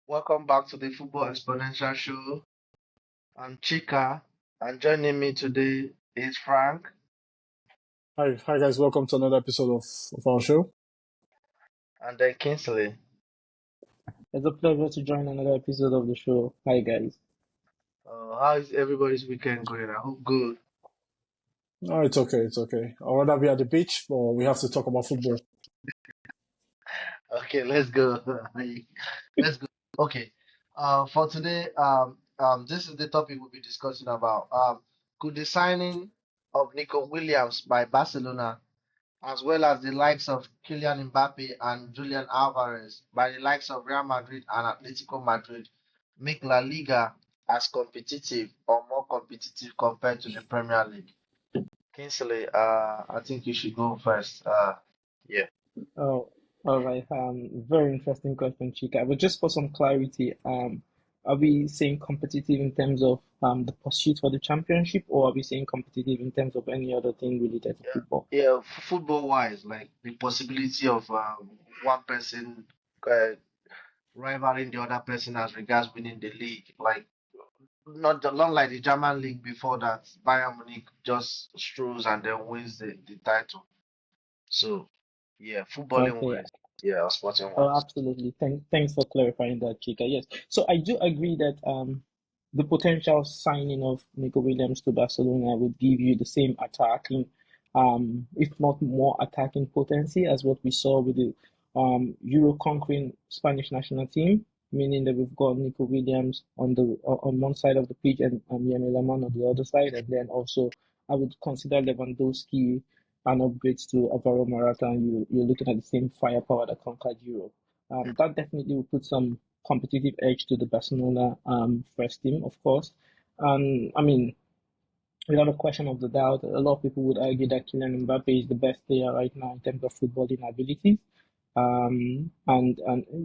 Welcome back to the Football Exponential Show. I'm Chika, and joining me today is Frank Hi guys, welcome to another episode of our show. and then Kingsley. It's a pleasure to join another episode of the show. Hi, guys. How is everybody's weekend going? I hope good. No, it's okay. I'd rather be at the beach, but we have to talk about football. Okay, let's go. Let's go. Okay. For today, this is the topic we'll be discussing about. Could the signing of Nico Williams by Barcelona, as well as the likes of Kylian Mbappe and Julian Alvarez by the likes of Real Madrid and Atletico Madrid, make La Liga as competitive or more competitive compared to the Premier League? Kingsley, I think you should go first. Yeah. Oh, all right. Very interesting question, Chika. But just for some clarity, are we saying competitive in terms of the pursuit for the championship, or are we saying competitive in terms of any other thing related to football? Yeah, football wise, like the possibility of one person uh, rivaling the other person as regards winning the league, like not like the German league before that, Bayern Munich just strolls and then wins the title. So yeah, footballing Okay. wise, yeah, or sporting Oh, wise. absolutely. Thanks for clarifying that, Chika. Yes. So I do agree that the potential signing of Nico Williams to Barcelona would give you the same attacking, if not more attacking potency as what we saw with the Euro conquering Spanish national team, meaning that we've got Nico Williams on one side of the pitch and Yemi Lamon on the other side, and then also I would consider Lewandowski an upgrade to Alvaro Morata, and you're looking at the same firepower that conquered Europe. That definitely will put some competitive edge to the Barcelona first team, of course. And I mean, without a question of the doubt, a lot of people would argue that Kylian Mbappe is the best player right now in terms of footballing abilities. And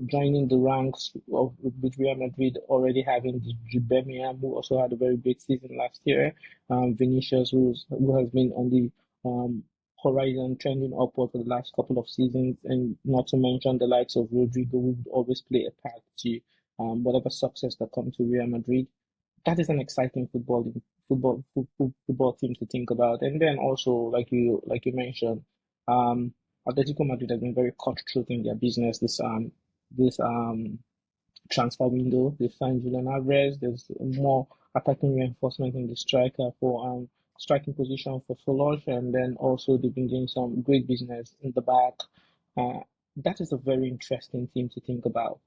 joining the ranks of with Real Madrid already having the Jubemian, who also had a very great season last year, Vinicius, who has been on the horizon trending upward for the last couple of seasons, and not to mention the likes of Rodrigo, who would always play a part to whatever success that comes to Real Madrid. That is an exciting football team to think about. And then also, like you mentioned, um, Atletico Madrid has been very cutthroat in their business this transfer window. They signed Julian Alvarez. There's more attacking reinforcement in the striking position for Solange, and then also they've been doing some great business in the back. Uh, that is a very interesting team to think about.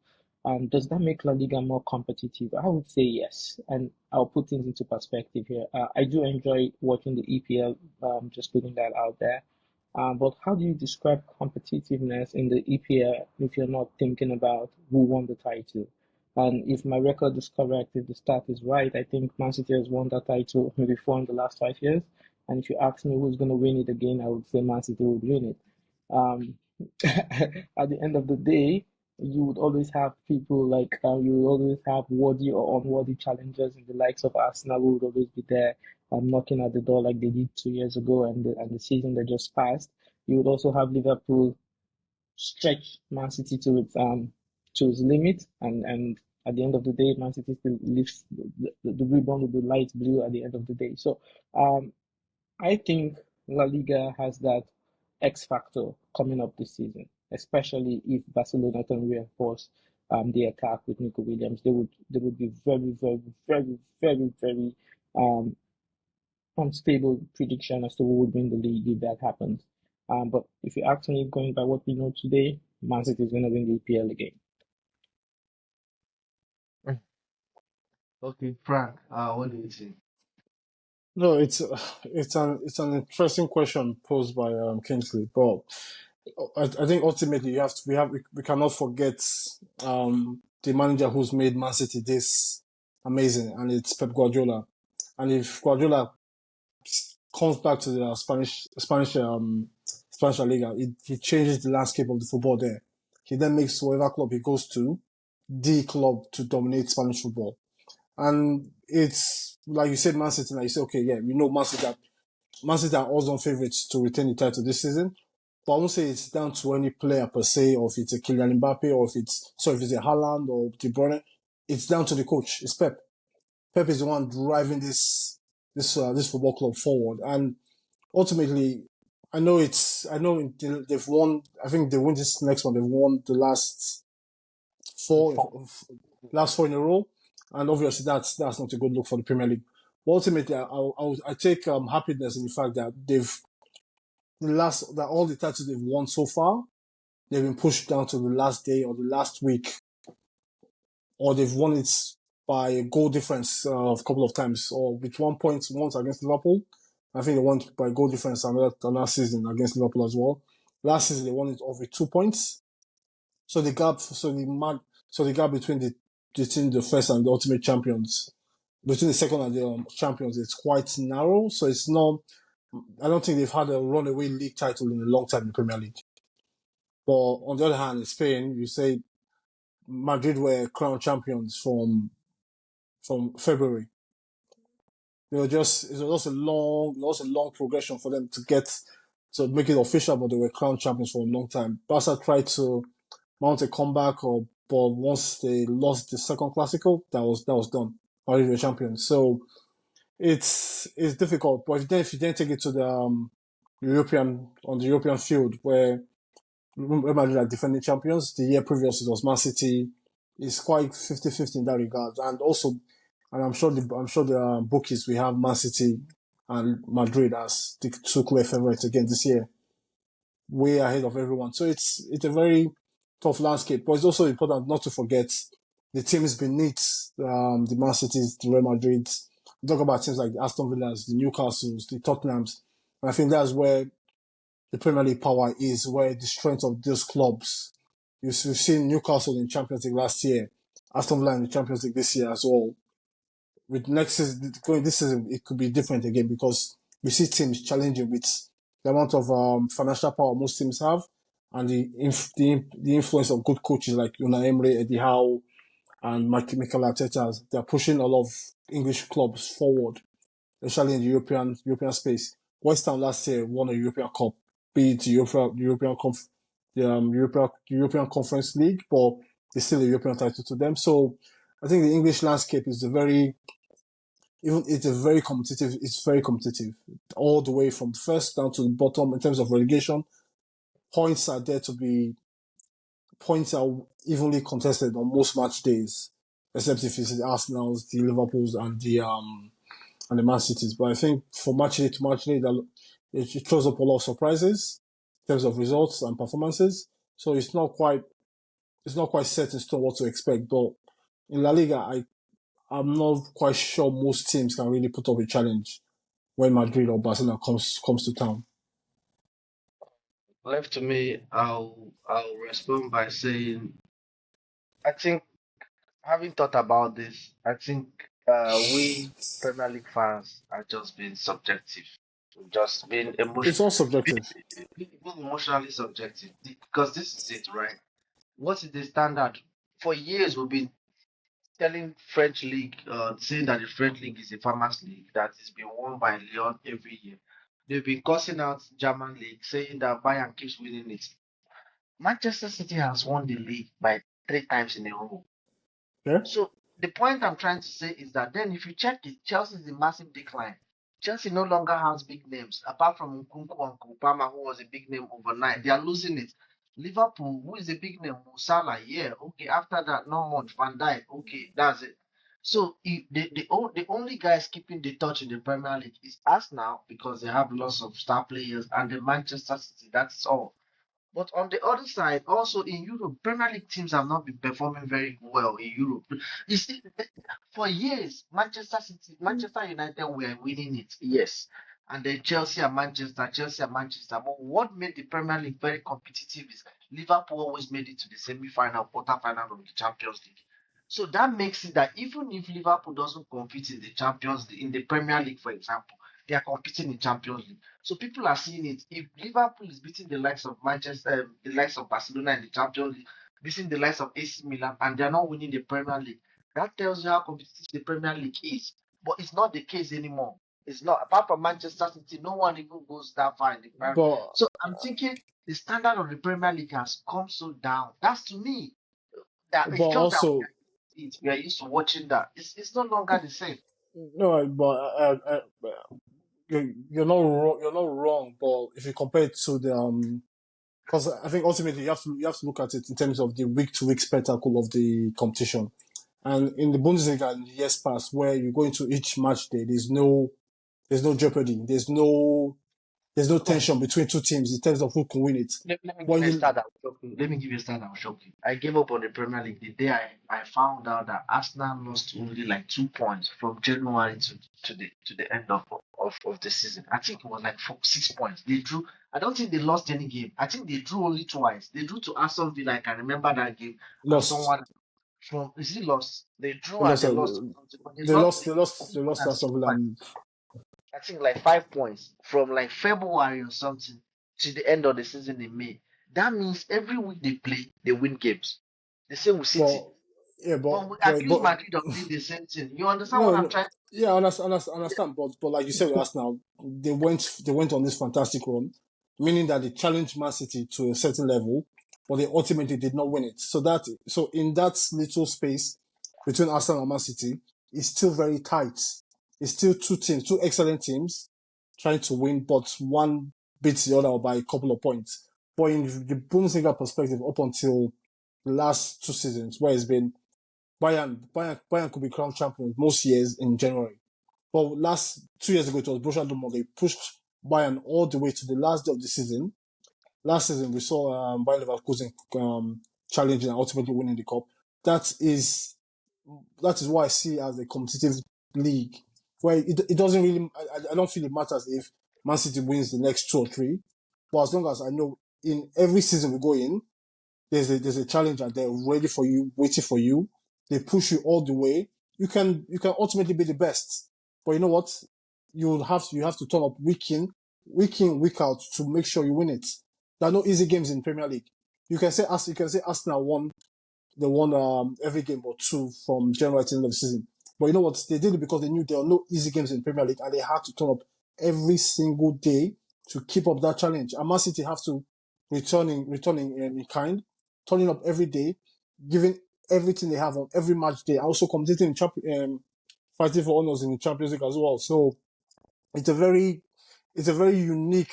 Does that make La Liga more competitive? I would say yes, and I'll put things into perspective here. I do enjoy watching the EPL, just putting that out there. But how do you describe competitiveness in the EPL if you're not thinking about who won the title? And if my record is correct, if the stat is right, I think Man City has won that title maybe four in the last 5 years. And if you ask me who's going to win it again, I would say Man City would win it. Um, at the end of the day, you would always have people like you would always have worthy or unworthy challengers in the likes of Arsenal who would always be there knocking at the door like they did 2 years ago and the season that just passed. You would also have Liverpool stretch Man City to its limit, and at the end of the day, Man City still lifts the ribbon with the light blue at the end of the day. So um, I think La Liga has that X factor coming up this season, especially if Barcelona can reinforce the attack with Nico Williams. They would be very um, unstable prediction as to who would win the league if that happens. But if you ask me, going by what we know today, Man City is going to win the EPL again. Mm. Okay, Frank, what do you think? No, it's an interesting question posed by Kingsley, but I think ultimately we cannot forget the manager who's made Man City this amazing, and it's Pep Guardiola. And if Guardiola comes back to the Spanish La Liga, he changes the landscape of the football there. He then makes whatever club he goes to the club to dominate Spanish football. And it's like you said, Man City. Like you say, okay, yeah, we know Man City are odds-on favorites to retain the title this season. But I won't say it's down to any player per se, or if it's a Kylian Mbappe, or if it's a Haaland or De Bruyne. It's down to the coach. It's Pep. Pep is the one driving this football club forward, and ultimately, I know they've won. I think they win this next one. They've won the Before. last four in a row, and obviously that's not a good look for the Premier League. But ultimately, I take happiness in the fact that all the titles they've won so far, they've been pushed down to the last day or the last week, or they've won it by a goal difference a couple of times, or with 1 point once against Liverpool. I think they won by goal difference another season against Liverpool as well. Last season they won it off with 2 points. So the gap between the first and the ultimate champions, between the second and the champions, it's quite narrow. So it's not. I don't think they've had a runaway league title in a long time in the Premier League. But on the other hand, in Spain, you say Madrid were crown champions from February. It was just a long progression for them to make it official, but they were crown champions for a long time. Barca tried to mount a comeback, but once they lost the second Clasico, that was done. Madrid were champions. So it's difficult. But if you then take it to the European field, where Real Madrid are defending champions, the year previous it was Man City. It's quite 50-50 in that regard, and also, and I'm sure the bookies we have Man City and Madrid as the two clear favorites again this year, way ahead of everyone. So it's a very tough landscape, but it's also important not to forget the teams beneath the Man Cities, the Real Madrids. We talk about teams like the Aston Villas, the Newcastles, the Tottenhams, and I think that's where the Premier League power is, where the strength of those clubs. We've seen Newcastle in Champions League last year, Aston Villa in the Champions League this year as well. With next season, going this season, it could be different again because we see teams challenging with the amount of financial power most teams have, and the influence of good coaches like Unai Emery, Eddie Howe, and Mikel Arteta. They're pushing a lot of English clubs forward, especially in the European space. West Ham last year won a European Cup, be it the European Conference League, but it's still a European title to them. So I think the English landscape is it's very competitive all the way from first down to the bottom in terms of relegation. Points are there to be points are evenly contested on most match days, except if it's the Arsenals, the Liverpools, and the Man Cities. But I think for match day to match day, that it throws up a lot of surprises in terms of results and performances. So it's not quite set in stone what to expect. But in La Liga, I'm not quite sure most teams can really put up a challenge when Madrid or Barcelona comes to town. Left to me, I'll respond by saying I think having thought about this, I think we Premier League fans are just being subjective, just being It's all being, subjective. being emotionally subjective. Because this is it, right? What is the standard? For years, we've been telling French league, saying that the French league is a farmers league that is being won by Lyon every year. They've been cussing out German league, saying that Bayern keeps winning it. Manchester City has won the league by 3 times in a row. Yeah. So the point I'm trying to say is that then if you check it, Chelsea is in massive decline. Chelsea no longer has big names, apart from Nkunku and Kupama, who was a big name overnight. They are losing it. Liverpool, who is a big name, Mo Salah, yeah, okay. After that, not much. Van Dijk, okay, that's it. So the only guys keeping the touch in the Premier League is Arsenal because they have lots of star players and the Manchester City. That's all. But on the other side, also in Europe, Premier League teams have not been performing very well in Europe. You see, for years, Manchester City, Manchester United were winning it, yes. And then Chelsea and Manchester. But what made the Premier League very competitive is Liverpool always made it to the semi-final, quarter-final of the Champions League. So that makes it that even if Liverpool doesn't compete in the Champions League, in the Premier League, for example, they are competing in Champions League. So people are seeing it. If Liverpool is beating the likes of Manchester, the likes of Barcelona in the Champions League, beating the likes of AC Milan, and they're not winning the Premier League, that tells you how competitive the Premier League is. But it's not the case anymore. It's not. Apart from Manchester City, no one even goes that far in the Premier. but So I'm thinking the standard of the Premier League has come so down. That's to me that but it's just that also we are used to watching that. It's no longer the same. no, but you're not wrong. You're not wrong. But if you compare it to the because I think ultimately you have to look at it in terms of the week to week spectacle of the competition. And in the Bundesliga in the years past, where you go into each match day, there's no jeopardy, there's no Oh, tension between two teams in terms of who can win it. let me But give you a you stat that will shock you. Let me give you a stat that will shock you. I gave up on the Premier League the day I found out that Arsenal lost only like 2 points from January to the end of the season. I think it was like 6 points. They drew. I don't think they lost any game. I think they drew only twice. They drew to Aston Villa. I can remember that game. And lost, someone from is it lost? They drew they and lost, they lost. But they they lost. lost, They they lost, only they won lost and Aston six Villa. points. I think like 5 points from like February or something to the end of the season in May. That means every week they play, they win games. The same with City. But yeah, But we accuse but Madrid of doing the same thing. You understand no, what I'm no, trying to yeah, I understand. But like you said with Arsenal, they went on this fantastic run, meaning that they challenged Man City to a certain level, but they ultimately did not win it. So in that little space between Arsenal and Man City, it's still very tight. It's still two excellent teams trying to win, but one beats the other by a couple of points. But in the Bundesliga perspective, up until the last 2 seasons, where it's been Bayern could be crowned champions most years in January. But last 2 years ago, it was Borussia Dortmund. They pushed Bayern all the way to the last day of the season. Last season, we saw Bayern Leverkusen challenging and ultimately winning the cup. That is what I see as a competitive league, where it doesn't really. I don't feel it matters if Man City wins the next 2 or 3, but as long as I know in every season we go in, there's a challenger there ready for you, waiting for you. They push you all the way. You can ultimately be the best. But you know what? You have to turn up week out to make sure you win it. There are no easy games in Premier League. You can say Arsenal won every game or two from January to the end of the season. But you know what? They did it because they knew there were no easy games in Premier League and they had to turn up every single day to keep up that challenge. And Man City have to returning in kind, turning up every day, giving everything they have on every match day, also competing fighting for honors in the Champions League as well. So it's a very unique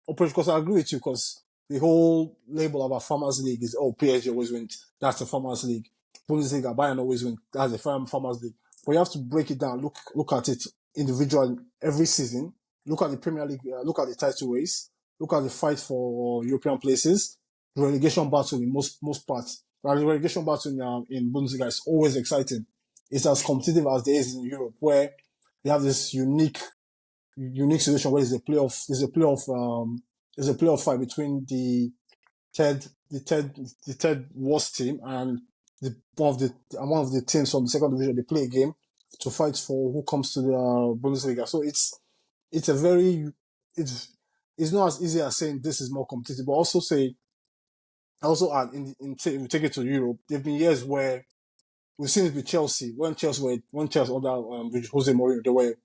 operation, because I agree with you, because the whole label of a farmers league is, oh, PSG always wins, that's a farmers league. Bundesliga, Bayern always win, that's a farmers league. But you have to break it down, look at it individually every season. Look at the Premier League, look at the title race, look at the fight for European places, the relegation battle in most parts. The relegation battle in Bundesliga is always exciting. It's as competitive as there is in Europe, where you have this unique situation where there's a playoff fight between third the third worst team and one of the teams from the second division. They play a game to fight for who comes to the Bundesliga. So it's a very it's not as easy as saying this is more competitive, but also add if we take it to Europe, there've been years where we've seen it with Chelsea, when Chelsea under with Jose Mourinho,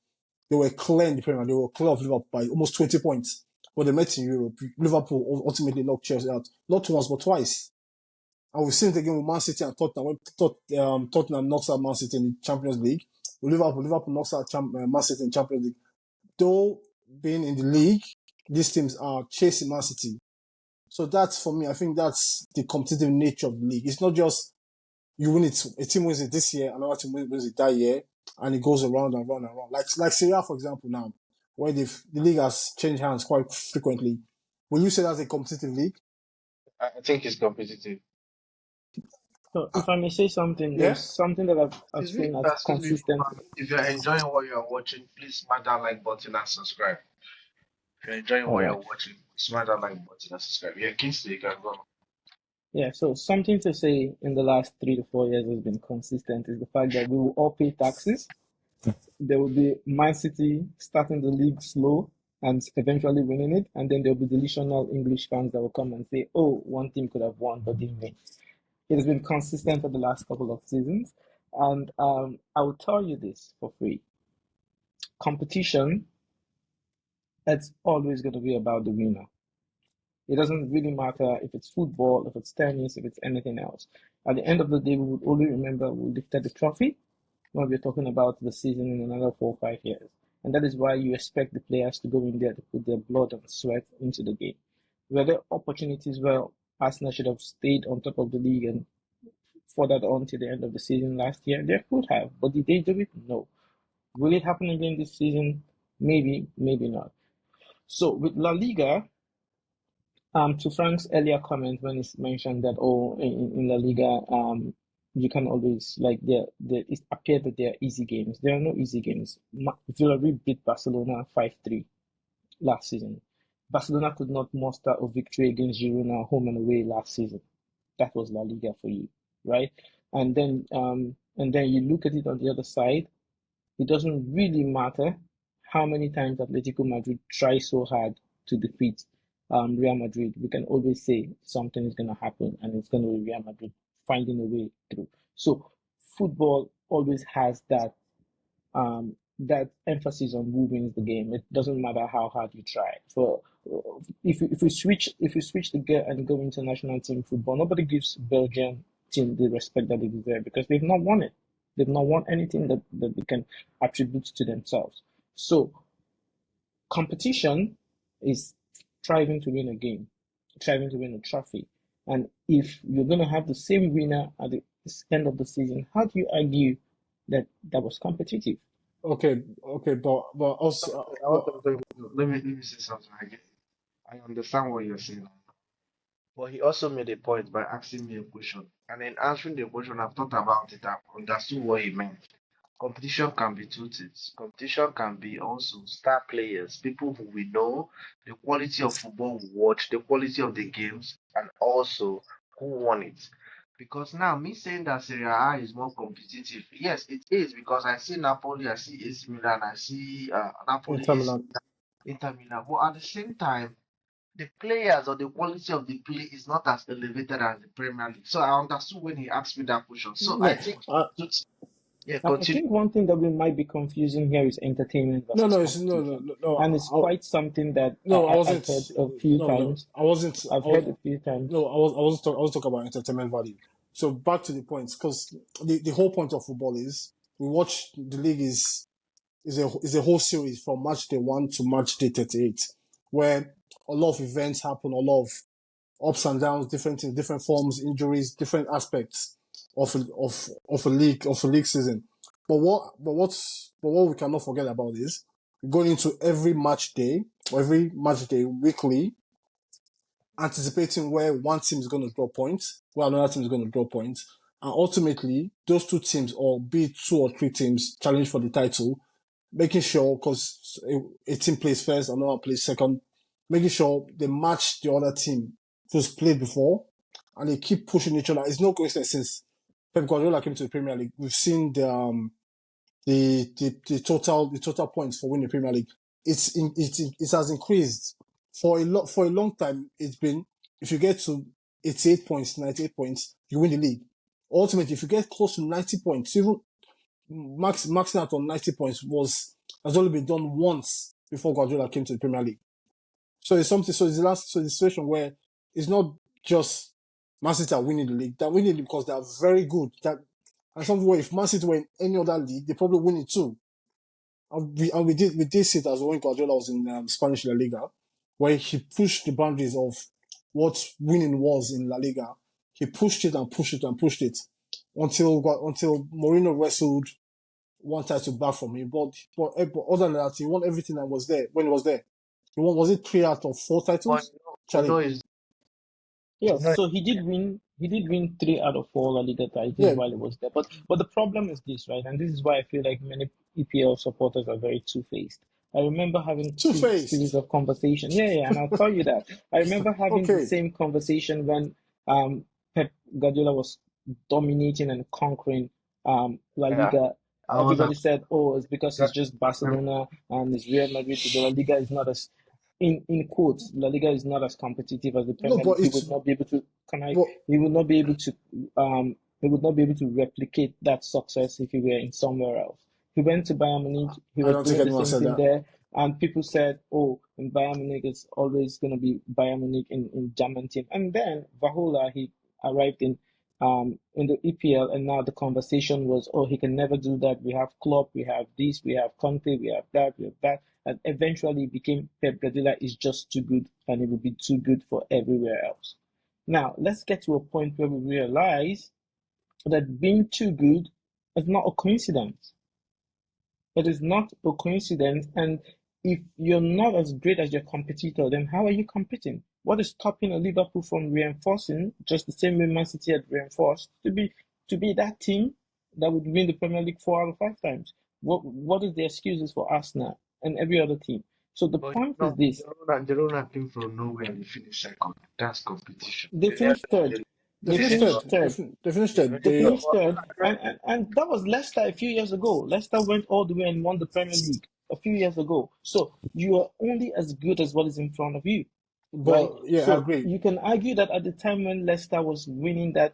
they were clear in the Premier. They were clear of Liverpool by almost 20 points. But they met in Europe. Liverpool ultimately knocked Chelsea out, not once but twice. And we've seen it again with Man City and Tottenham. When Tottenham knocks out Man City in the Champions League, with Liverpool knocks out Man City in the Champions League. Though being in the league, these teams are chasing Man City. So that's, for me, I think that's the competitive nature of the league. It's not just you win it, a team wins it this year, another team wins it that year, and it goes around and round and round. Like Serie A, for example, now, where the league has changed hands quite frequently. Will you say that's a competitive league? I think it's competitive. So Uh, if I may say something, yeah? there's something that I've Excuse me, seen as excuse me. consistent. If you're enjoying what you're watching, please smash that like button and subscribe. If you're enjoying All what you're right. watching, smash that like button and subscribe. Yeah, Kingsley, you can go. Yeah, so something to say in the last 3 to 4 years has been consistent is the fact that we will all pay taxes. There will be Man City starting the league slow and eventually winning it, and then there will be delusional English fans that will come and say, "Oh, one team could have won but didn't win." It has been consistent for the last couple of seasons, and I will tell you this for free. competition, it's always going to be about the winner. It doesn't really matter if it's football, if it's tennis, if it's anything else. At the end of the day, we would only remember we lifted the trophy when we're talking about the season in another 4 or 5 years. And that is why you expect the players to go in there to put their blood and sweat into the game. Were there opportunities where Arsenal should have stayed on top of the league and furthered on to the end of the season last year? They could have, but did they do it? No. Will it happen again this season? Maybe, maybe not. So with La Liga, to Frank's earlier comment when he mentioned that in La Liga, you can always it appeared that there are easy games. There are no easy games. Villarreal beat Barcelona 5-3 last season. Barcelona could not muster a victory against Girona home and away last season. That was La Liga for you, right? And then you look at it on the other side. It doesn't really matter how many times Atletico Madrid try so hard to defeat Real Madrid. We can always say something is going to happen, and it's going to be Real Madrid finding a way through. So football always has that emphasis on who wins the game. It doesn't matter how hard you try. So if you switch the gear and go into national team football, nobody gives Belgian team the respect that they deserve because they've not won it. They've not won anything that they can attribute to themselves. So competition is striving to win a game, striving to win a trophy. And if you're going to have the same winner at the end of the season, how do you argue that was competitive? Okay, but also, Let me say something again. I understand what you're saying, but he also made a point by asking me a question. And in answering the question, I've thought about it, I've understood what he meant. Competition can be two things. Competition can be also star players, people who we know, the quality of football we watch, the quality of the games, and also who won it. Because now, me saying that Serie A is more competitive, yes, it is because I see Napoli, I see AC Milan, I see Napoli, Inter AC Milan. Milan, Inter Milan. But at the same time, the players or the quality of the play is not as elevated as the Premier League. So I understood when he asked me that question. So I No, think, yeah, I continue. think one thing that we might be confusing here is entertainment no, versus no, it's competition. no. And it's quite something that No, I I've wasn't. heard a few No, times. I wasn't. I've heard a few times. No, I was talking about entertainment value. So back to the point, because the whole point of football is we watch the league is a whole series from match day 1 to match day 38, where a lot of events happen, a lot of ups and downs, different things, different forms, injuries, different aspects of a league season. But what we cannot forget about is going into every match day or every match day weekly, anticipating where one team is going to draw points, where another team is going to draw points, and ultimately those two teams, or be it 2 or 3 teams, challenge for the title, making sure because a team plays first, another plays second, making sure they match the other team who's played before, and they keep pushing each other. It's no coincidence since Pep Guardiola came to the Premier League. We've seen the total points for winning the Premier League. It has increased for a long time. It's been, if you get to 88 points, 98 points, you win the league. Ultimately, if you get close to 90 points, even maxing out on 90 points has only been done once before Guardiola came to the Premier League. So it's something. So it's the situation where it's not just Man City are winning the league. They're winning it because they are very good. And something where if Man City were in any other league, they probably win it too. And we did see it as when Guardiola was in Spanish La Liga, where he pushed the boundaries of what winning was in La Liga. He pushed it and pushed it and pushed it until Mourinho wrestled one title back from him. But other than that, he won everything that was there when he was there. He won, was it 3 out of 4 But titles? you know, Charlie. is you Yes, know, so he did win. He did win 3 out of 4 La Liga titles Yeah, while he was there. But the problem is this, right? And this is why I feel like many EPL supporters are very two-faced. I remember having series two-faced. of conversation. Yeah, and I'll tell you that. I remember having the Okay. same conversation when Pep Guardiola was dominating and conquering La yeah, Liga. I was Everybody at said, "Oh, it's because that. it's just Barcelona and it's Real Madrid. The La Liga is not as in quotes, La Liga is not as competitive as the No, Premier League. but He it's would not be able to. Can I? but He would not be able to. He would not be able to replicate that success if he were in somewhere else. He went to Bayern Munich. He I was don't think doing the anyone same said thing that. there, and people said, "Oh, in Bayern Munich, it's always going to be Bayern Munich in German team." And then Vahola, he arrived in the EPL, and now the conversation was, "Oh, he can never do that. We have Klopp, we have this, we have Conte, we have that, we have that." And eventually it became Pep Guardiola is just too good, and it will be too good for everywhere else. Now, let's get to a point where we realize that being too good is not a coincidence. It is not a coincidence. And if you're not as great as your competitor, then how are you competing? What is stopping a Liverpool from reinforcing just the same way Man City had reinforced to be that team that would win the Premier League 4 out of 5 times? What is the excuses for Arsenal and every other team? So the But point is this: Girona came from nowhere and they finished second. That's competition. they finished third. They They finished finished third. third. They finished third. They They finished third, and that was Leicester a few years ago. Leicester went all the way and won the Premier League a few years ago. So you are only as good as what is in front of you, right? but yeah, I So agree. you can argue that at the time when Leicester was winning that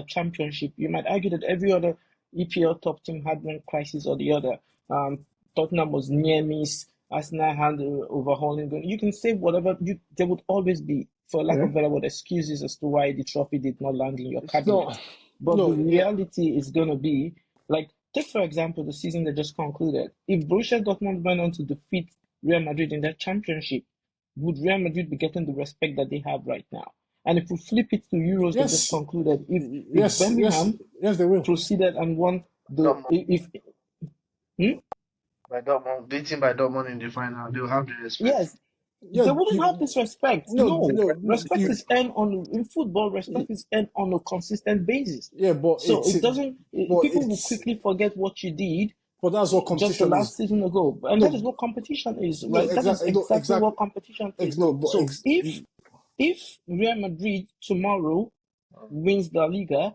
championship, you might argue that every other EPL top team had one crisis or the other. Tottenham was near miss. Arsenal had overhauling. You can say whatever. There would always be, for lack Yeah. of better word, excuses as to why the trophy did not land in your It's not. cabinet. But the No. Yeah. reality is going to be like, take for example the season that just concluded. If Borussia Dortmund went on to defeat Real Madrid in that championship, would Real Madrid be getting the respect that they have right now? And if we flip it to Euros that just Yes. concluded, if Yes. Yes. Birmingham Yes. They will. proceeded and won the Dortmund, if hmm? by Dortmund, beaten by Dortmund in the final, they'll have the respect. Yes, Yeah. they wouldn't have this respect. No. No, No. respect is earned on in football. Respect is earned on a consistent basis. Yeah. But So it doesn't. People will it's. quickly forget what you did But that's what just the competition last is. season ago, and that is No. what competition is, No. right? That is Exactly. No. exactly what competition is. No. But So if Real Madrid tomorrow wins the Liga,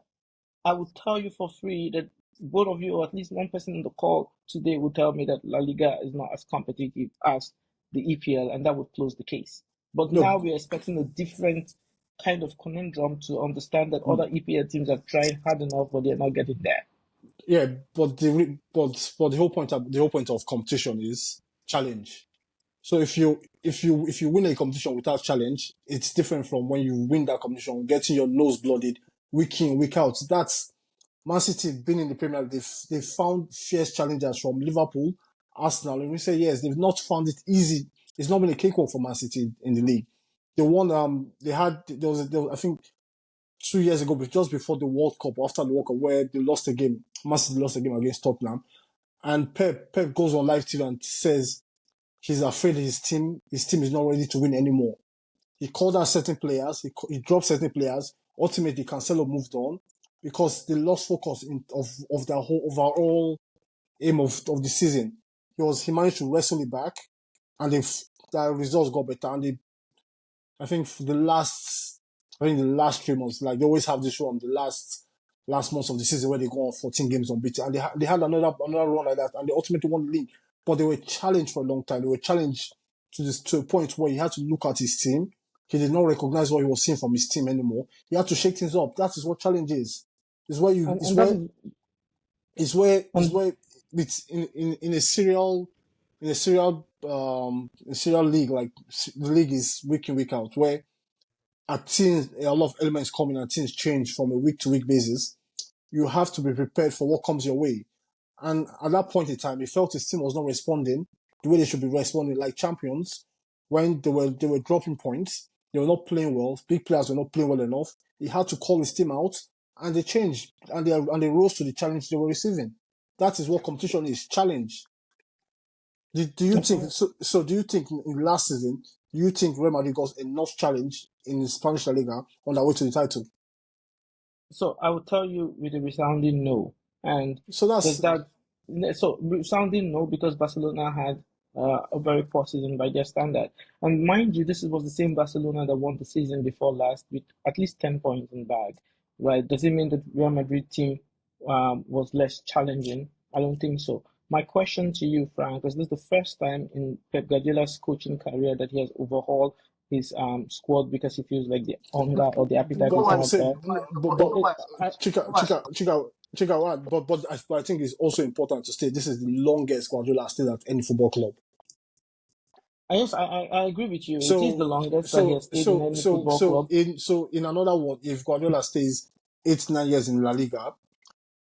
I would tell you for free that both of you, or at least one person in the call today, will tell me that La Liga is not as competitive as the EPL, and that would close the case. But no. now we're expecting a different kind of conundrum to understand that other EPL teams are trying hard enough, but they're not getting there. Yeah. But the whole point of competition is challenge. So if you win a competition without challenge, it's different from when you win that competition, getting your nose blooded week in, week out. That's Man City been in the Premier League. They've found fierce challengers from Liverpool, Arsenal. And we say yes, they've not found it easy. It's not been a cakewalk for Man City in the league. They won. There was I think 2 years ago, just before the World Cup, after the World Cup, where they lost a game. Man City lost a game against Tottenham, and Pep goes on live TV and says he's afraid his team is not ready to win anymore. He called out certain players, he dropped certain players. Ultimately, Cancelo moved on because they lost focus of their whole overall aim of the season. He managed to wrestle it back, and the results got better. And I think the last 3 months, like they always have this run, the last months of the season where they go on 14 games unbeaten, and they had another run like that, and they ultimately won the league. But they were challenged for a long time. They were challenged to a point where he had to look at his team. He did not recognize what he was seeing from his team anymore. He had to shake things up. That is what challenge is. Is where you And that is and where it's in a serial league, like the league is week in, week out, where a lot of elements come in and things change from a week to week basis. You have to be prepared for what comes your way. And at that point in time, he felt his team was not responding the way they should be responding, like champions. When they were dropping points, they were not playing well. Big players were not playing well enough. He had to call his team out, and they changed, and they rose to the challenge they were receiving. That is what competition is, challenge. Do you think so? So do you think in last season? Do you think Real Madrid got enough challenge in the Spanish La Liga on their way to the title? So I will tell you with a resounding no. And So does that's that so resounding no because Barcelona had a very poor season by their standard. And mind you, this was the same Barcelona that won the season before last with at least 10 points in bag, right? Does it mean that Real Madrid team was less challenging? I don't think so. My question to you, Frank, is this the first time in Pep Guardiola's coaching career that he has overhauled his squad because he feels like the hunger or the appetite but is I'm not saying, there? but But Go it, back, I, Chica, go back. check out what, but I think it's also important to state this is the longest Guardiola stayed at any football club. Yes, I agree with you. It is the So longest that he has stayed in any football club. in another word, if Guardiola stays 8-9 years in La Liga,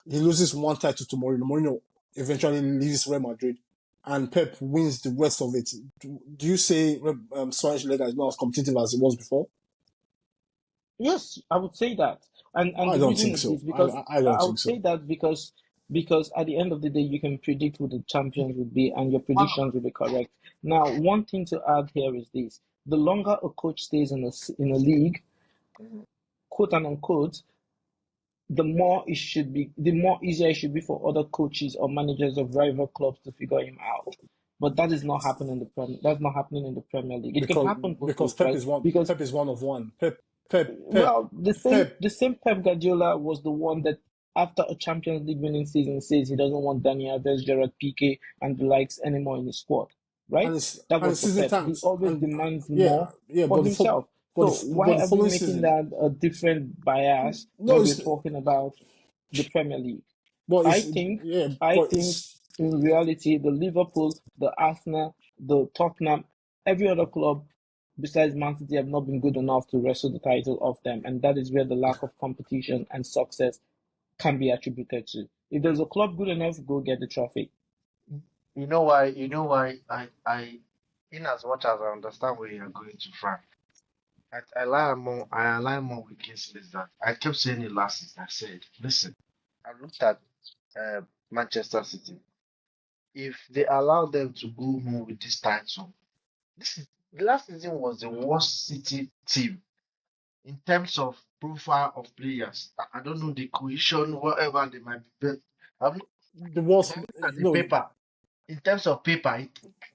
he loses one title to Mourinho. Mourinho eventually leaves Real Madrid, and Pep wins the rest of it. Do you say Spanish Liga is not as competitive as it was before? Yes, I would say that. And I the don't reason think is so. this because I don't I think would say so. that because at the end of the day you can predict who the champions would be and your predictions will be correct. Now, one thing to add here is this. The longer a coach stays in a league, quote and unquote, the more easier it should be for other coaches or managers of rival clubs to figure him out. But that is not happening in the That's not happening in the Premier League. It can happen both Because ways, right? Because Pep is one of one. Pep, well, Pep, the same Pep Guardiola was the one that after a Champions League winning season says he doesn't want Dani Alves, Gerard Piqué, and the likes anymore in his squad, right? That and was it's the season Pep. He times always and demands yeah, more yeah, for himself. So but why the are we following making season, that a different bias no, when we're it's talking about the Premier League? but I it's think yeah, I but think it's in reality the Liverpool, the Arsenal, the Tottenham, every other club besides Man City have not been good enough to wrestle the title off them, and that is where the lack of competition and success can be attributed to. If there's a club good enough, go get the trophy. You know why in as much as I understand where you're going to Frank, I align more with Kingsley that I kept saying it last season. I said, listen, I looked at uh, Manchester City. If they allow them to go home with this title, the last season was the worst City team in terms of profile of players. I don't know the cohesion, whatever they might be. But the if worst. I look at the No, paper, in terms of paper,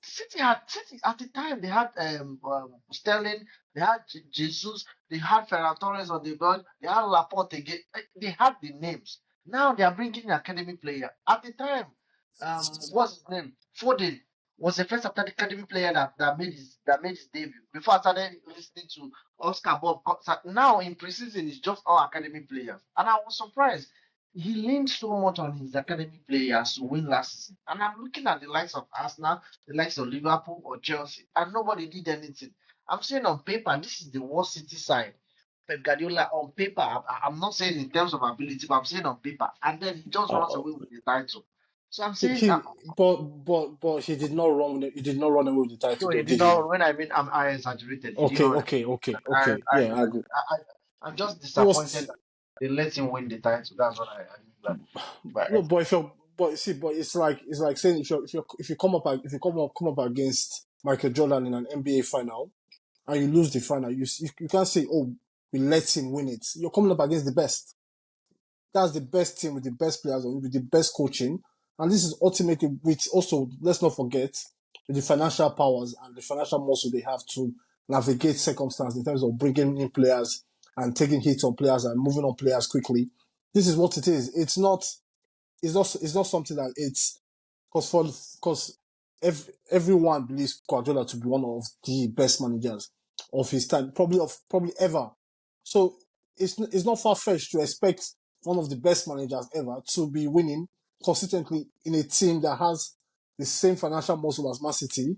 City at the time they had Sterling, they had Jesus, they had Ferran Torres on the bench, they had Laporte again. They had the names. Now they are bringing an academy player. At the time, what's his name? Foden was the first academy player that made his debut. Before I started listening to Oscar Bob, now in preseason it's just all academy players, and I was surprised he leaned so much on his academy players to win last season. And I'm looking at the likes of Arsenal, the likes of Liverpool or Chelsea, and nobody did anything. I'm saying on paper, this is the worst City side. Pep Guardiola on paper, I'm not saying in terms of ability, but I'm saying on paper. And then he just runs uh, away with the title. So I'm saying, he but he did not run. He did not run away with the title, no, he though, did did he? not. When I mean I exaggerated, he did Okay, not. okay, okay, I, okay. I, Yeah, I agree. I'm just It disappointed was that they let him win the title. That's what I mean. But no, but if you but see, but it's like saying if you come up come up against Michael Jordan in an NBA final and you lose the final, you can't say, oh, we let him win it. You're coming up against the best. That's the best team with the best players and with the best coaching. And this is ultimately with also, let's not forget, with the financial powers and the financial muscle they have to navigate circumstances in terms of bringing in players and taking hits on players and moving on players quickly. This is what it is. It's not something that it's because everyone believes Guardiola to be one of the best managers of his time, probably ever. So it's not far fetched to expect one of the best managers ever to be winning consistently in a team that has the same financial muscle as Man City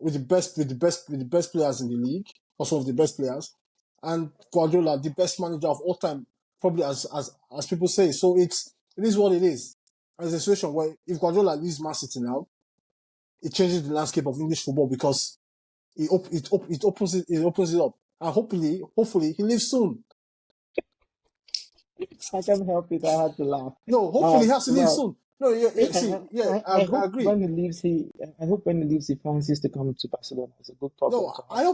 with the best players in the league, also of the best players, and Guardiola, the best manager of all time, probably as people say. So it is what it is. And it's a situation where if Guardiola leaves Man City now, it changes the landscape of English football because it opens it up. And hopefully he leaves soon. I can't help it. I had to laugh. No, hopefully he has to leave Well, soon. No, yeah, see, yeah, I I hope agree. when he leaves, I hope when he leaves, he fancies to come to Barcelona. It's a good problem No, to have. I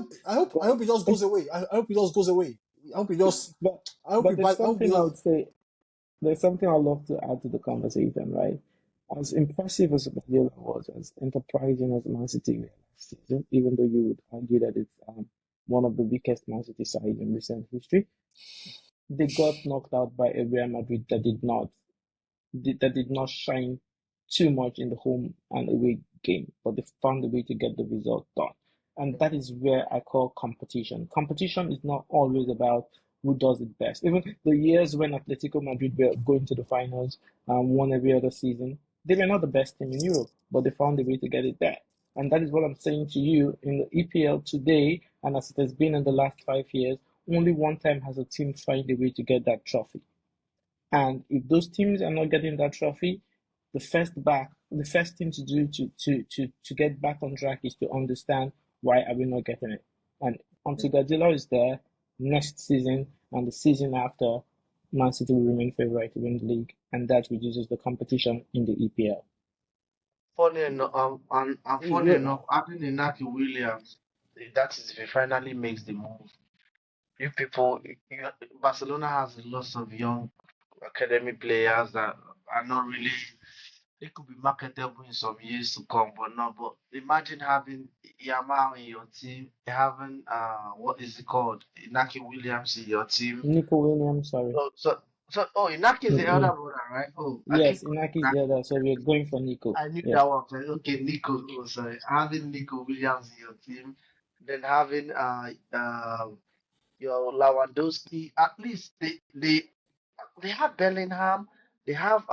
But hope he just goes away. I hope he just goes away. I hope he just, but I hope he buy, I hope he I just, would say there's something I'd love to add to the conversation, right? As impressive as Guardiola was, as enterprising as Man City were last season, even though you would argue that it's one of the weakest Man City sides in recent history, they got knocked out by a Real Madrid that did not shine too much in the home and away game, but they found a way to get the result done. And that is where I call competition. Competition is not always about who does it best. Even the years when Atletico Madrid were going to the finals and won every other season, they were not the best team in Europe, but they found a way to get it there. And that is what I'm saying to you in the EPL today, and as it has been in the last 5 years, only one time has a team find a way to get that trophy. And if those teams are not getting that trophy, the first thing to do to get back on track is to understand why are we not getting it. And until Guardiola is there next season and the season after, Man City will remain favourite to win the league, and that reduces the competition in the EPL. Funny enough, funny Yeah, enough, having a Nico Williams, that is if he finally makes the move. You people, Barcelona has a lot of young academy players that are not really. They could be marketable in some years to come, but not. But imagine having Yamal in your team, having what is it called, Inaki Williams in your team. Nico Williams, sorry. Oh, Inaki is the elder brother, right? Oh, I keep Yes, Inaki is the other, so we're going for Nico. I knew Yeah. that one. Like, okay, Nico. Oh, sorry. Having Nico Williams in your team, then having your Lewandowski. At least they have Bellingham. They have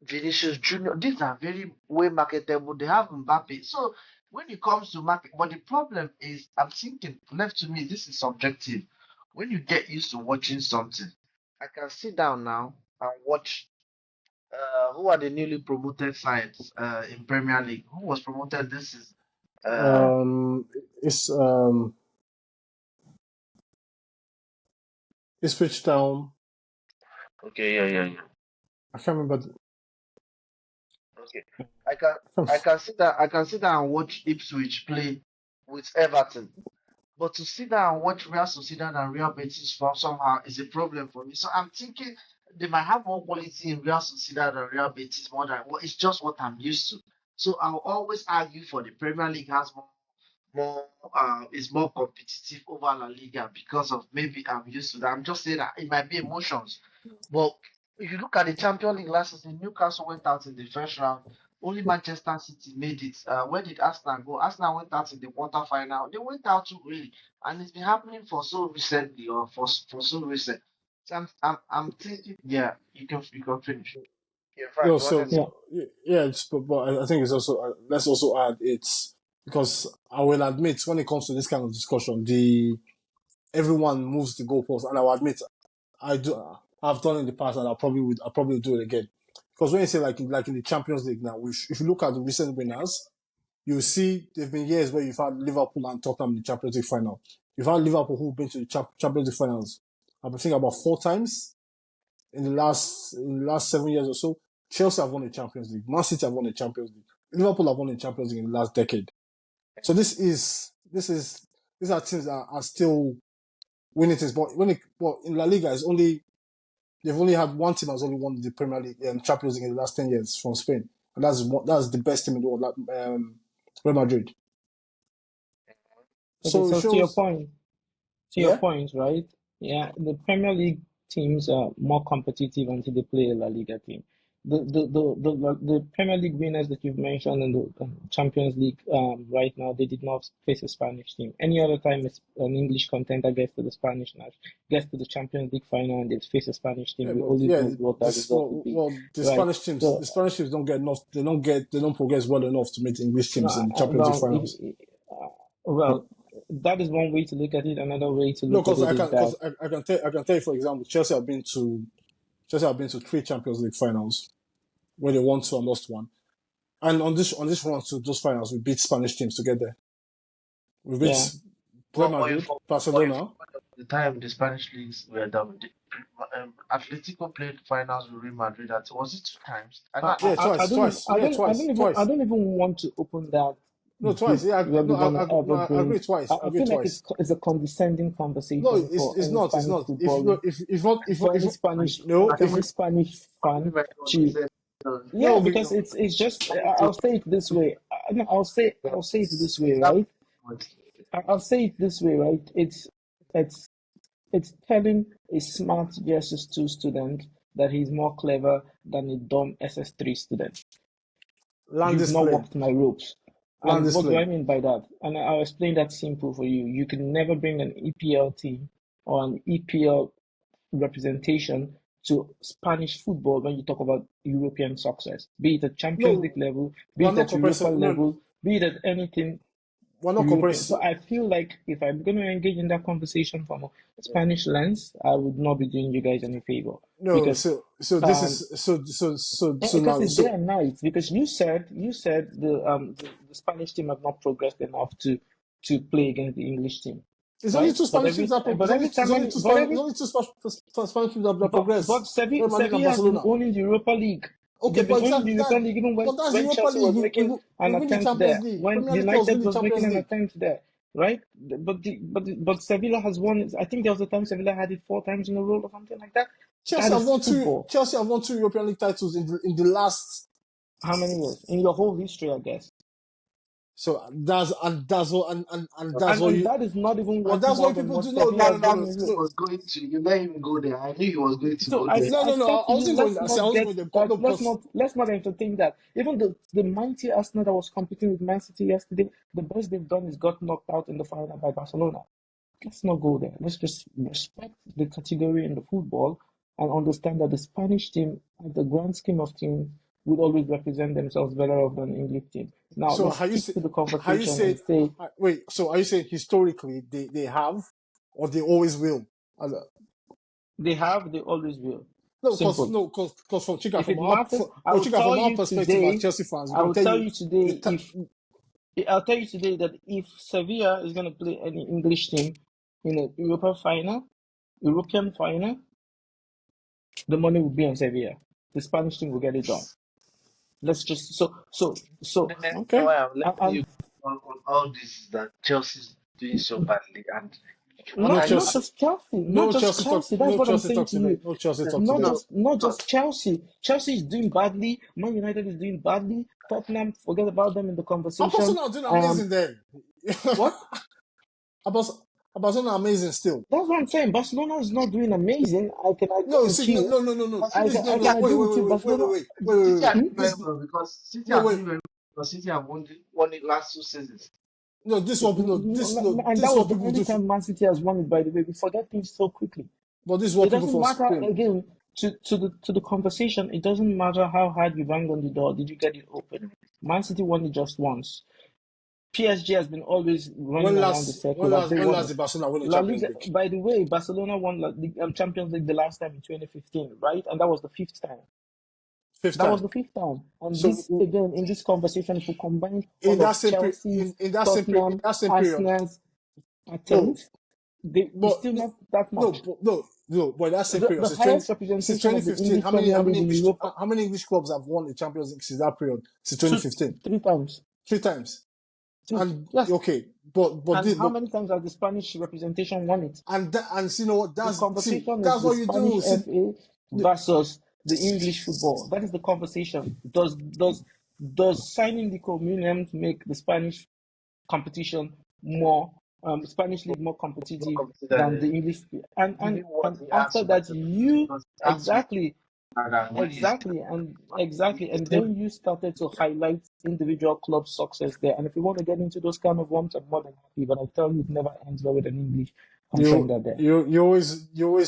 Vinicius Junior. These are very way marketable. They have Mbappe. So when it comes to market, but the problem is, I'm thinking left to me. This is subjective. When you get used to watching something, I can sit down now and watch who are the newly promoted sides in Premier League? Who was promoted this season? um, it's um, it's switched down. Okay, yeah. I can't remember. Okay, I can sit down and watch Ipswich play with Everton, but to sit down and watch Real Sociedad and Real Betis for somehow is a problem for me. So I'm thinking they might have more quality in Real Sociedad and Real Betis more than what it's just what I'm used to. So I'll always argue for the Premier League has more is more competitive over La Liga because of maybe I'm used to that. I'm just saying that it might be emotions. But if you look at the Champions League last season, Newcastle went out in the first round. Only Manchester City made it. Where did Arsenal go? Arsenal went out in the quarterfinal. They went out too early, and it's been happening for so recently, or for so recent. So I'm thinking, yeah, you can finish. Yeah, Frank, No, you wanted so to. Yeah. yeah, but I think it's also let's also add it's because I will admit when it comes to this kind of discussion, the everyone moves the goalpost, and I will admit I do. I've done in the past, and I'll probably do it again. Because when you say like in the Champions League now, if you look at the recent winners, you see there've been years where you've had Liverpool and Tottenham in the Champions League final. You've had Liverpool who've been to the Champions League finals. I think about 4 times in the last 7 years or so. Chelsea have won the Champions League. Man City have won the Champions League. Liverpool have won the Champions League in the last decade. So these are teams that are still winning things. But in La Liga, they've only had one team has only won the Premier League and Champions League in the last 10 years from Spain, and that's the best team in the world, Real Madrid. Okay, So it so shows, to your yeah. point, right? Yeah, the Premier League teams are more competitive until they play a La Liga team. The Premier League winners that you've mentioned in the Champions League right now, they did not face a Spanish team. Any other time it's an English contender gets to the gets to the Champions League final and they face a Spanish team, Yeah, we but only yeah, know what that this result would be, the right? The So, Spanish teams don't get enough. They don't progress well enough to meet English teams in the Champions League well, finals. well, that is one way to look at it. Another way to No, look at it is that I can tell you, for example, Chelsea have been to 3 Champions League finals where they won 2 and lost 1. And on this run to those finals, we beat Spanish teams together. We yeah. beat Real Madrid, But if Barcelona. the time the Spanish leagues were done, Atletico played finals with Real Madrid. Was it 2 times? I know. Yeah, twice, twice. Yeah, twice, I twice. don't even want to open that No, twice. book Yeah, where we no, want to no, ever I agree bring. twice. I I agree feel like twice. it's a condescending No, conversation for it's any not. It's Spanish not. football, If for any not, Spanish no, for any Spanish fan to yeah, no, because it's just I'll say it this way. No, I'll say it this way, right? I'll say it this way, right? It's it's telling a smart GSS2 student that he's more clever than a dumb SS3 student. land You've not display, walked my ropes. land And what do I display. mean by that? And I'll explain that simple for you. You can never bring an EPL team or an EPL representation to Spanish football when you talk about European success, be it at Champions No, League level, be we're it not at Europa compressing. No, level, be it at anything we're not European. So compressing. I feel like if I'm going to engage in that conversation from a Spanish lens, I would not be doing you guys any favor No, because so this um, is so because now it's day so and night. Because you said the Spanish team have not progressed enough to play against the English team, it's only right? two Spanish teams that But every it's time only when two but Spanish every Spanish teams that but progress. Real Madrid and Sevilla has been Barcelona. owning the Europa League. Okay, They've but been owning the exactly Europa that, League even but that's when Europa Chelsea League. was making We an win the attempt Champions there, League. when Premier League clubs United win the was making Champions an League. attempt there, right? But Sevilla has won. I think there was a time Sevilla had it 4 times in a row or something like that. That is football. Chelsea have won two European League titles in the last. How many years in your whole history, I guess? So that's what and that's what And you that is not even and worth that's more what than people what do. No, Sevilla no, That has no, no, that done no, in he Europe. no. was going to. You let him go there. I knew he was going to So go I, there. No, I no, no. said I to you, wasn't going let's there. See, I not wasn't get going there that. no, because Let's not entertain that. Even the mighty Arsenal that was competing with Man City yesterday, the best they've done is got knocked out in the final by Barcelona. Let's not go there. Let's just respect the category in the football and understand that the Spanish team, at the grand scheme of things, would always represent themselves better off than the English team. Now so let's how you stick say to the how you conversation say and say wait, so are you saying historically they have or they always will? they always will. Simple. No, because from Chica If from it our matters, no Chica from our perspective as Chelsea fans, we I can will tell tell you you the today ta- I'll tell you today that if Sevilla is going to play any English team in a European final, the money will be on Sevilla. The Spanish team will get it done. Let's just so The reason okay. why I'm letting and you go on all this is that Chelsea's doing so badly, and what No are you? not Chelsea, just Chelsea, not just Chelsea. That's no what I'm Chelsea saying talk to today. you. No Chelsea talk Not today. No, just not because just Chelsea. Chelsea is doing badly. Man United is doing badly. Tottenham, forget about them in the conversation. Barcelona are doing Um, amazing then. what? Barcelona are amazing still. That's what I'm saying. Barcelona is not doing amazing. I can agree No, with see, you. City is no, I City can are no, agree with you. Barcelona. City are Hmm? doing very well because City No, are wait, doing very well because City have won it last 2 seasons. no, And this that is was what the people only do. time Man City has won it, by the way. We forget things so quickly. But this is It what people doesn't from matter Spain. again to the conversation. It doesn't matter how hard you bang on the door. Did you get it open? Man City won it just once. PSG has been always running around the circle. Have they When won last it? did Barcelona win the La Champions Liga, League? by the way, Barcelona won Champions League the last time in 2015, right? And that was the fifth time. Fifth That was time. the fifth time. And So this, again, in this conversation, if we combine all of Chelsea's, in Tottenham, that same period. Arsenal's No, attempts, it's but still not that much. but that same The, period the since highest representation of the 2015. English Premier League in Europe, How many English clubs have won the Champions League since that period? Since two, 2015, three times. three times. Two. And Yes. okay, And how many times has the Spanish representation won it? you know what The conversation is that's the what you Spanish do. See, FA versus the English football. That is the conversation. Does signing Nico Williams make the Spanish competition more Spanish league more Not competitive than the considered English? And giving and what and he has after to that, Barcelona you because he has to exactly than what he's and then you started to highlight individual club success there. And if you want to get into those kind of worms, I'm more than happy. But I tell you, it never ends well with an English contender there. you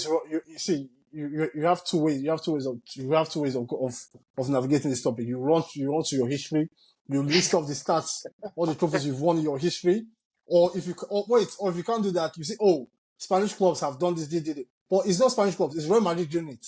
see you have two ways of navigating this topic. You run to your history, you list off the stats, all the trophies you've won in your history, or if you can't do that, you say, oh, Spanish clubs have done this, did it. But it's not Spanish clubs, it's Real Madrid doing it.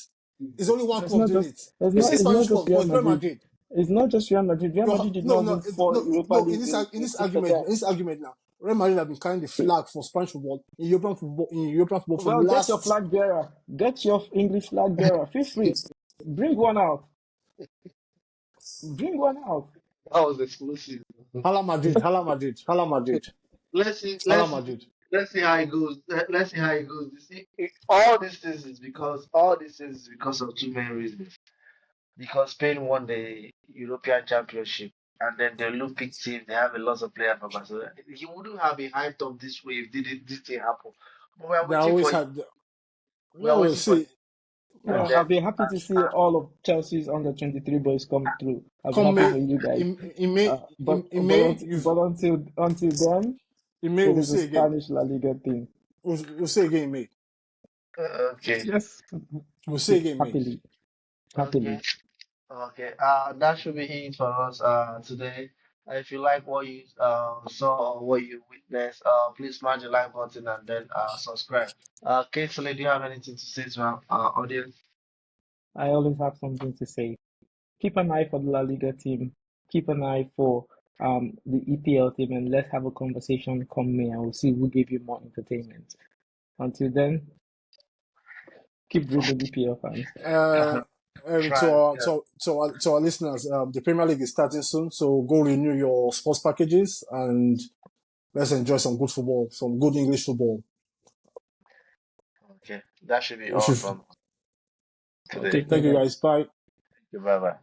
It's only one It's club not doing just it. You say it's not Spanish just clubs, Real but it's Real Madrid. Madrid. It's not just Real Madrid. Real Madrid did not win four Europa No. In Leagues in this six of them. argument now, Real Madrid have been carrying the flag for Spanish football in European football from Well, get your last. flag bearer. Get your English flag bearer. Feel free. Bring one out. Bring one out. that was exclusive. Hala Madrid, Hala Madrid, Hala Madrid, Let's see, Hala let's see, Madrid. let's see how it goes. Let's see how it goes. All these things is because of two main reasons. Because Spain won the European Championship, and then the Olympic team they have a lot of players from Barcelona. He wouldn't have been hyped up this way if this thing happen. But we are They waiting always for it. had We are no waiting for it, see. and Well, then I'll be happy to see all of Chelsea's under 23 boys come through. I'll be Come happy May for you guys. in May But until then, in May it we'll is a see again. Spanish La Liga thing. We'll see again in May. Okay. Yes, We'll see again, mate. happily, Okay. happily. Okay. That should be it for us today. If you like what you saw or what you witnessed, please smash the like button and then subscribe. Kingsley, do you have anything to say to our audience? I always have something to say. Keep an eye for the La Liga team. Keep an eye for the EPL team, and let's have a conversation come May, and we'll see who gave you more entertainment. Until then, keep dribbling EPL fans. Uh, to Try. our Yeah. to our listeners, the Premier League is starting soon, so go renew your sports packages and let's enjoy some good football, some good English football. Okay. That should be We all should. from Okay, today. Take care, thank you guys. guys. Bye. Bye bye.